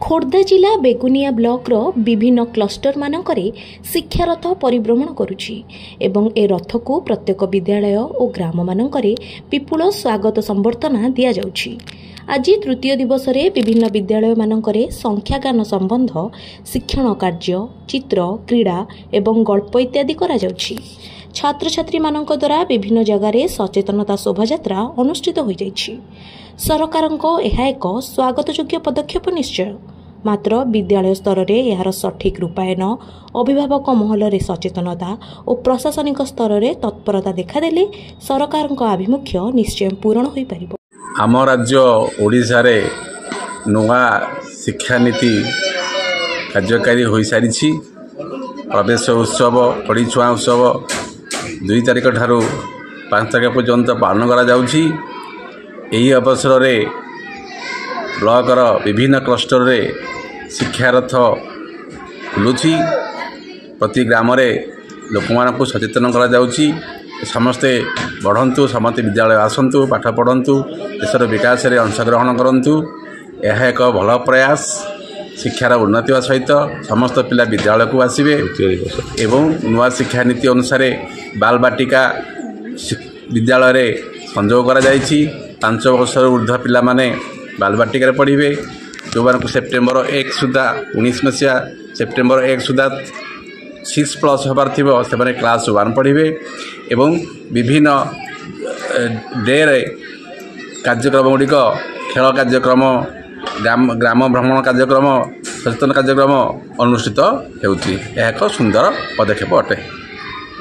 खोर्धा जिला बेगुनिया ब्लॉकर विभिन्न क्लस्टर मानकरे शिक्षा रथ परिभ्रमण करुछि एवं ए रथ को प्रत्येक विद्यालय और ग्राम मानकरे विपुल स्वागत संबर्धना दिया जाउछि। आज तृतीय दिवस रे विभिन्न विद्यालय मानकरे संख्यागान संबंध शिक्षण कार्य चित्र क्रीड़ा एवं गल्प इत्यादि करा जाउछि। छात्र छात्री मानक द्वारा विभिन्न जगार सचेतनता शोभायात्रा अनुष्ठित हो जाइछि। सरकारक यह एक स्वागतयोग्य पदक्षेप निश्चय, मात्र विद्यालय स्तर में यार सठिक रूपायन अभिभावक महल रे सचेतनता और प्रशासनिक स्तर में तत्परता देखादेले सरकारक आभिमुख्य निश्चय पूरण हो पारिबो। आम राज्य ओडिशा रे नुआ शिक्षा नीति कार्यकारी हो सारी। प्रवेश उत्सव पड़ी छुआ उत्सव 2 तारिख ठारू 5 तारिख पर्यंत पालन करा जाउछि। एही अवसर में ब्लॉकर विभिन्न क्लस्टर रे शिक्षा रथ खुलुछि। प्रति ग्राम रे लोक मानकु सचेतन करा जाउछि। समस्ते बढ़ंतु, समस्त विद्यालय आसंतु, पाठ पढ़ंतु, देशर विकास रे अंशग्रहण करंतु। यह एक भल प्रयास। शिक्षार उन्नति सहित समस्त पिला विद्यालय को आसबे एवं नुआ शिक्षा नीति अनुसार बाल बाटिका विद्यालय रे संयोग करा जाइछि। 5 वर्षर ऊर्ध्व पिला माने बाल बाटिका रे पढ़िबे। जो मानक सेप्टेम्बर 1 सुधा 19 मसीहा सेप्टेम्बर 1 सुधा 6+ होबार थिबो से माने क्लास 1 पढ़िबे एवं विभिन्न डे रे कार्यक्रम गुड़िक खेल कार्यक्रम ग्राम भ्रमण कार्यक्रम सचेतन कार्यक्रम अनुष्ठित हेउछि। यह एक सुंदर पदक्षेप अटे।